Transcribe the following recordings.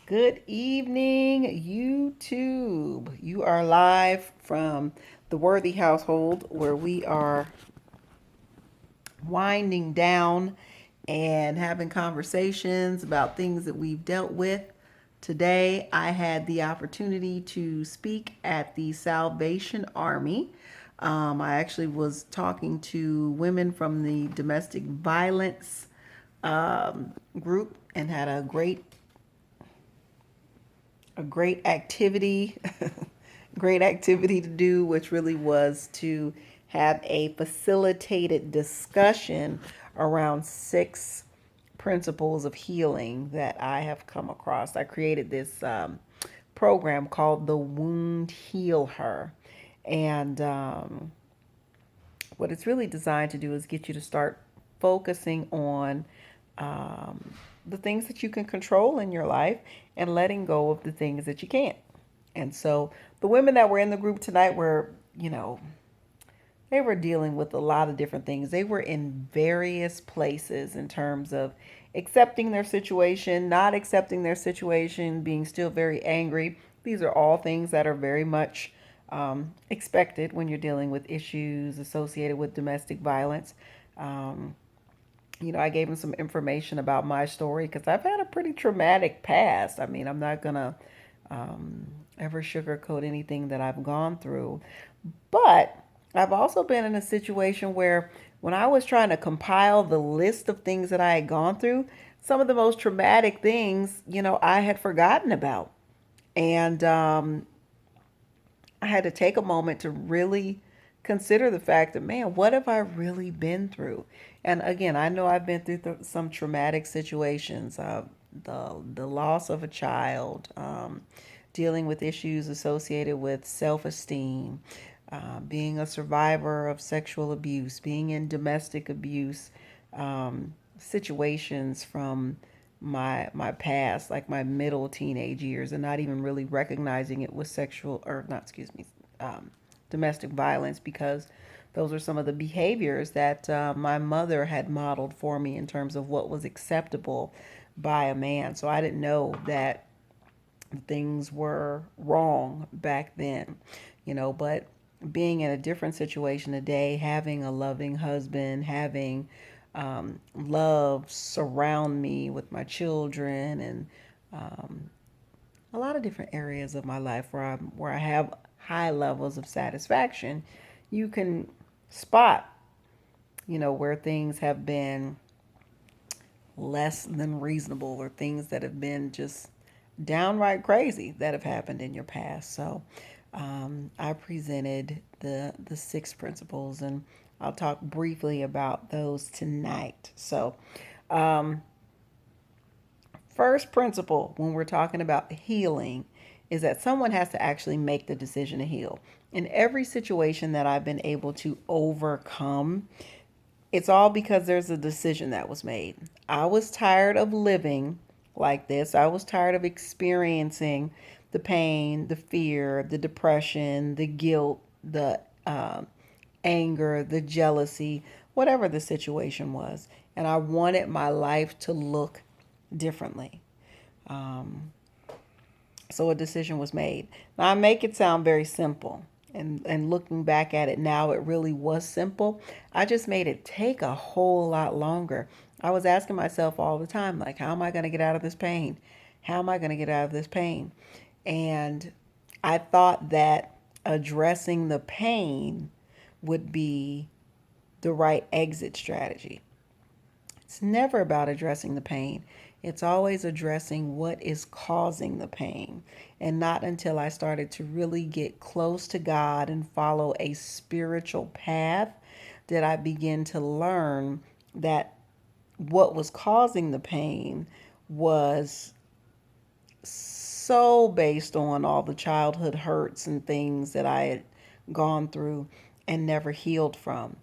Good evening, YouTube. You are live from the Worthy household where we are winding down and having conversations about things that we've dealt with. Today, I had the opportunity to speak at the Salvation Army. I actually was talking to women from the domestic violence group and had a great activity, great activity to do, which really was to have a facilitated discussion around 6 principles of healing that I have come across. I created this program called the Wound Heal Her. And what it's really designed to do is get you to start focusing on the things that you can control in your life and letting go of the things that you can't. And so the women that were in the group tonight were, they were dealing with a lot of different things. They were in various places in terms of accepting their situation, not accepting their situation, being still very angry. These are all things that are very much expected when you're dealing with issues associated with domestic violence. Um, I gave them some information about my story because I've had a pretty traumatic past. I mean, I'm not going to ever sugarcoat anything that I've gone through. But I've also been in a situation where when I was trying to compile the list of things that I had gone through, some of the most traumatic things, I had forgotten about. And I had to take a moment to really consider the fact that, man, what have I really been through? And again, I know I've been through some traumatic situations, the loss of a child, dealing with issues associated with self-esteem, being a survivor of sexual abuse, being in domestic abuse situations from my past, like my middle teenage years, and not even really recognizing it was sexual or not, excuse me, domestic violence because those are some of the behaviors that my mother had modeled for me in terms of what was acceptable by a man. So I didn't know that things were wrong back then, but being in a different situation today, having a loving husband, having love surround me with my children, and a lot of different areas of my life where I have high levels of satisfaction, you can spot, where things have been less than reasonable or things that have been just downright crazy that have happened in your past. So I presented the 6 principles, and I'll talk briefly about those tonight. So, first principle when we're talking about healing is that someone has to actually make the decision to heal. In every situation that I've been able to overcome, it's all because there's a decision that was made. I was tired of living like this. I was tired of experiencing the pain, the fear, the depression, the guilt, the anger, the jealousy, whatever the situation was. And I wanted my life to look differently. Um, so a decision was made. Now, I make it sound very simple. And looking back at it now, it really was simple. I just made it take a whole lot longer. I was asking myself all the time, like, how am I going to get out of this pain? How am I going to get out of this pain? And I thought that addressing the pain would be the right exit strategy. It's never about addressing the pain. It's always addressing what is causing the pain. And not until I started to really get close to God and follow a spiritual path did I begin to learn that what was causing the pain was so based on all the childhood hurts and things that I had gone through and never healed from.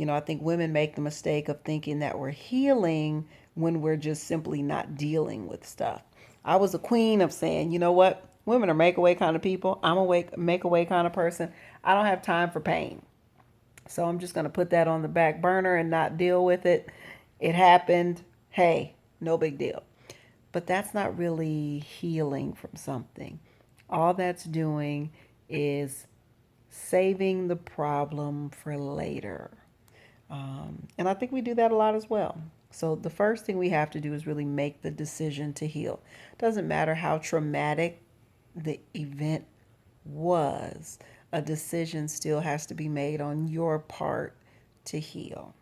I think women make the mistake of thinking that we're healing when we're just simply not dealing with stuff. I was a queen of saying, you know what? Women are make away kind of people. I'm a make away kind of person. I don't have time for pain. So I'm just going to put that on the back burner and not deal with it. It happened. Hey, no big deal. but that's not really healing from something. All that's doing is saving the problem for later. And I think we do that a lot as well. So the first thing we have to do is really make the decision to heal. Doesn't matter how traumatic the event was, a decision still has to be made on your part to heal.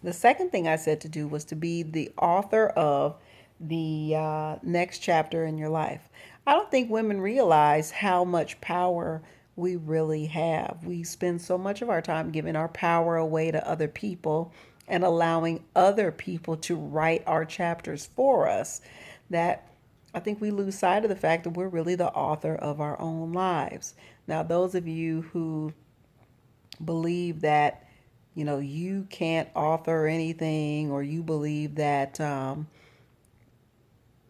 The second thing I said to do was to be the author of the next chapter in your life. I don't think women realize how much power we really have. We spend so much of our time giving our power away to other people and allowing other people to write our chapters for us that I think we lose sight of the fact that we're really the author of our own lives. Now, those of you who believe that you can't author anything, or you believe that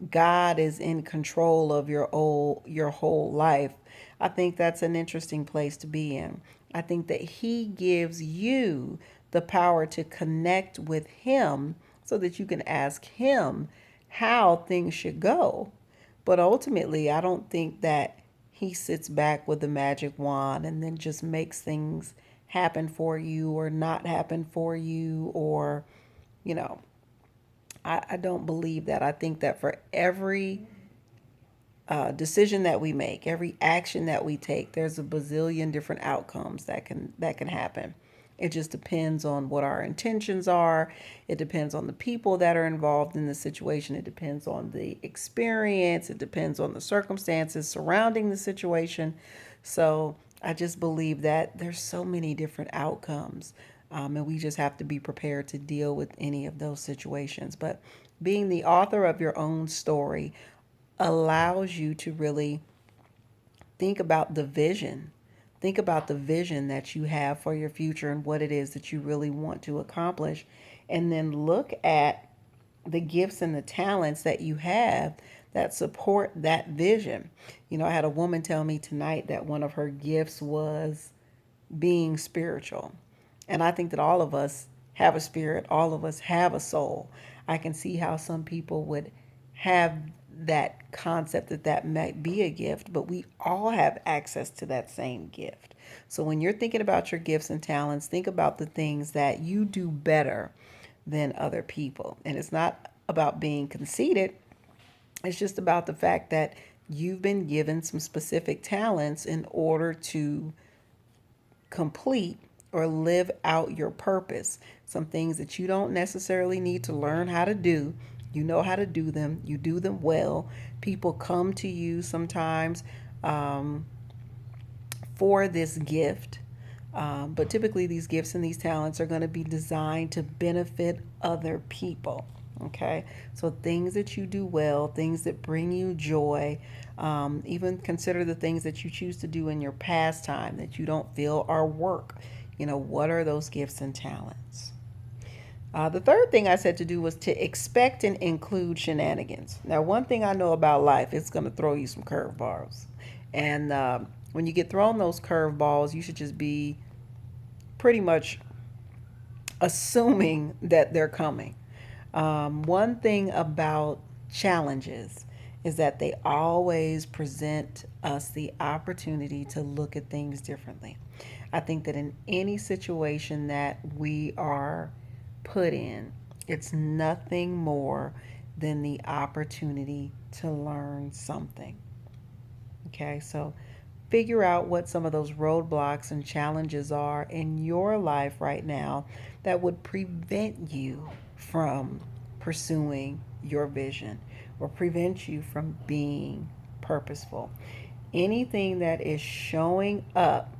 God is in control of your whole life, I think that's an interesting place to be in. I think that He gives you the power to connect with Him so that you can ask Him how things should go. But ultimately, I don't think that He sits back with a magic wand and then just makes things happen for you or not happen for you, or, you know, I don't believe that. I think that for every decision that we make, every action that we take, there's a bazillion different outcomes that can happen. It just depends on what our intentions are. It depends on the people that are involved in the situation. It depends on the experience. It depends on the circumstances surrounding the situation. So I just believe that there's so many different outcomes, and we just have to be prepared to deal with any of those situations. But being the author of your own story allows you to really think about the vision. Think about the vision that you have for your future and what it is that you really want to accomplish. And then look at the gifts and the talents that you have that support that vision. I had a woman tell me tonight that one of her gifts was being spiritual. And I think that all of us have a spirit, all of us have a soul. I can see how some people would have that concept that might be a gift, but we all have access to that same gift. So when you're thinking about your gifts and talents, think about the things that you do better than other people. And it's not about being conceited, it's just about the fact that you've been given some specific talents in order to complete or live out your purpose. Some things that you don't necessarily need to learn how to do. You know how to do them. You do them well. People come to you sometimes for this gift. But typically, these gifts and these talents are going to be designed to benefit other people. Okay, so things that you do well, things that bring you joy, even consider the things that you choose to do in your pastime that you don't feel are work. What are those gifts and talents? The third thing I said to do was to expect and include shenanigans. Now, one thing I know about life, it's going to throw you some curveballs. And when you get thrown those curveballs, you should just be pretty much assuming that they're coming. One thing about challenges is that they always present us the opportunity to look at things differently. I think that in any situation that we are put in, it's nothing more than the opportunity to learn something. Okay, so figure out what some of those roadblocks and challenges are in your life right now that would prevent you from pursuing your vision or prevent you from being purposeful. Anything that is showing up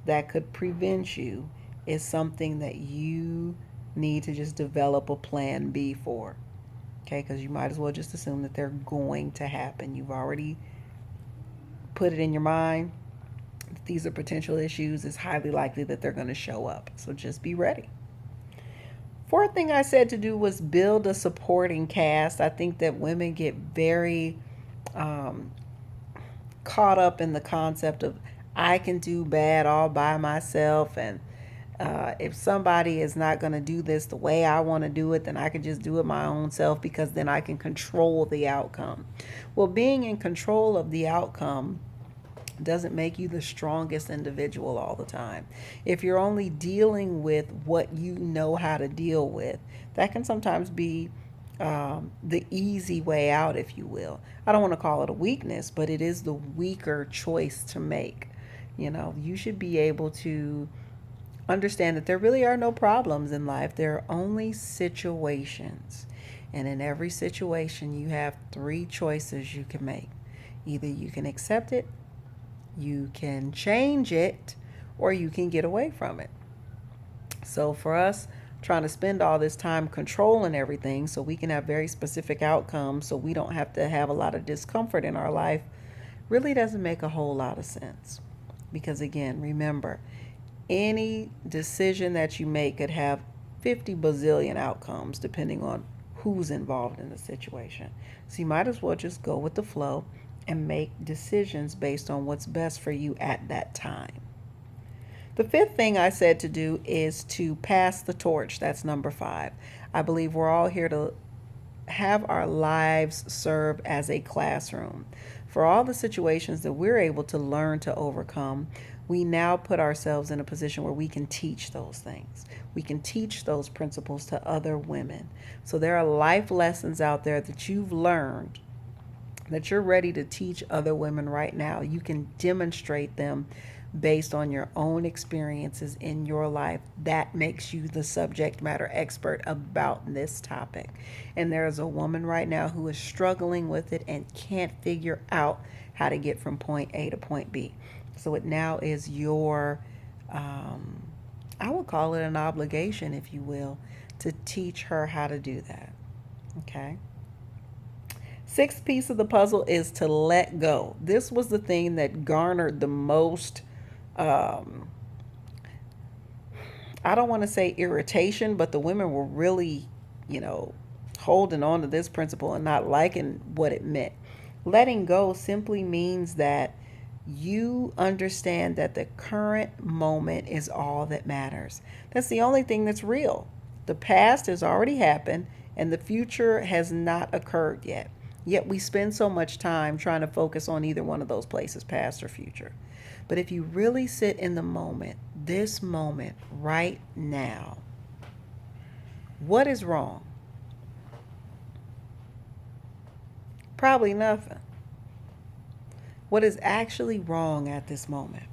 that could prevent you is something that you need to just develop a plan B for. Okay, because you might as well just assume that they're going to happen. You've already put it in your mind that these are potential issues. It's highly likely that they're going to show up. So just be ready. Fourth thing I said to do was build a supporting cast. I think that women get very caught up in the concept of I can do bad all by myself, and If somebody is not going to do this the way I want to do it, then I can just do it my own self because then I can control the outcome. Well, being in control of the outcome doesn't make you the strongest individual all the time. If you're only dealing with what you know how to deal with, that can sometimes be the easy way out, if you will. I don't want to call it a weakness, but it is the weaker choice to make. You should be able to understand that there really are no problems in life, there are only situations. And in every situation, you have three choices you can make. Either you can accept it, you can change it, or you can get away from it. So for us, trying to spend all this time controlling everything so we can have very specific outcomes so we don't have to have a lot of discomfort in our life really doesn't make a whole lot of sense. Because again, remember, any decision that you make could have 50 bazillion outcomes depending on who's involved in the situation. So you might as well just go with the flow and make decisions based on what's best for you at that time. The fifth thing I said to do is to pass the torch. That's number 5. I believe we're all here to have our lives serve as a classroom. For all the situations that we're able to learn to overcome, we now put ourselves in a position where we can teach those things. We can teach those principles to other women. So there are life lessons out there that you've learned that you're ready to teach other women right now. You can demonstrate them based on your own experiences in your life. That makes you the subject matter expert about this topic. And there's a woman right now who is struggling with it and can't figure out how to get from point A to point B. So it now is your, I would call it an obligation, if you will, to teach her how to do that. Okay. Sixth piece of the puzzle is to let go. This was the thing that garnered the most, I don't want to say irritation, but the women were really, you know, holding on to this principle and not liking what it meant. Letting go simply means that you understand that the current moment is all that matters. That's the only thing that's real. The past has already happened and the future has not occurred yet. Yet we spend so much time trying to focus on either one of those places, past or future. But if you really sit in the moment, this moment right now, what is wrong? Probably nothing. What is actually wrong at this moment?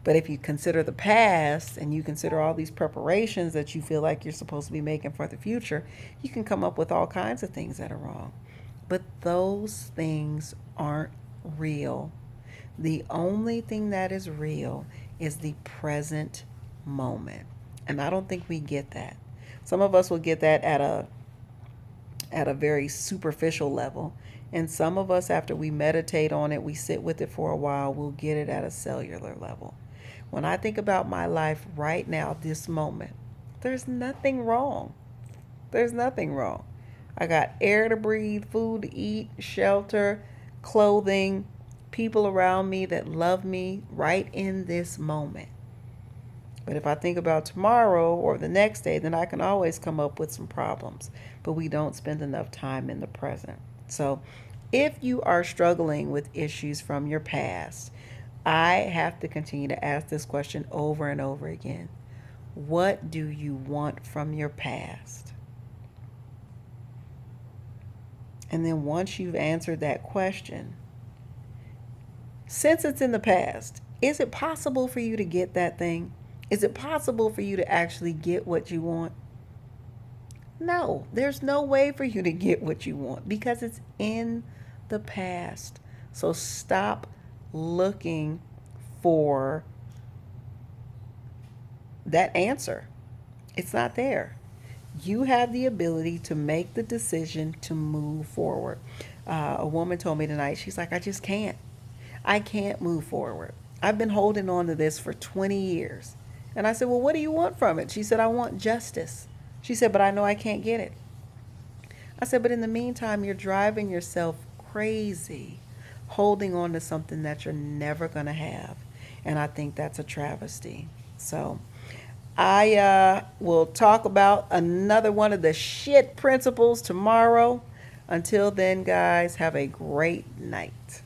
But if you consider the past and you consider all these preparations that you feel like you're supposed to be making for the future, you can come up with all kinds of things that are wrong. But those things aren't real. The only thing that is real is the present moment. And I don't think we get that. Some of us will get that at a very superficial level. And some of us, after we meditate on it, we sit with it for a while, we'll get it at a cellular level. When I think about my life right now, this moment, there's nothing wrong. There's nothing wrong. I got air to breathe, food to eat, shelter, clothing, people around me that love me right in this moment. But if I think about tomorrow or the next day, then I can always come up with some problems. But we don't spend enough time in the present. So if you are struggling with issues from your past, I have to continue to ask this question over and over again. What do you want from your past? And then once you've answered that question, since it's in the past, is it possible for you to get that thing? Is it possible for you to actually get what you want? No, there's no way for you to get what you want because it's in the past. So stop looking for that answer. It's not there. You have the ability to make the decision to move forward. A woman told me tonight, she's like, I just can't. I can't move forward. I've been holding on to this for 20 years. And I said, well, what do you want from it? She said, I want justice. She said, but I know I can't get it. I said, but in the meantime, you're driving yourself crazy, holding on to something that you're never going to have. And I think that's a travesty. So I will talk about another one of the shit principles tomorrow. Until then, guys, have a great night.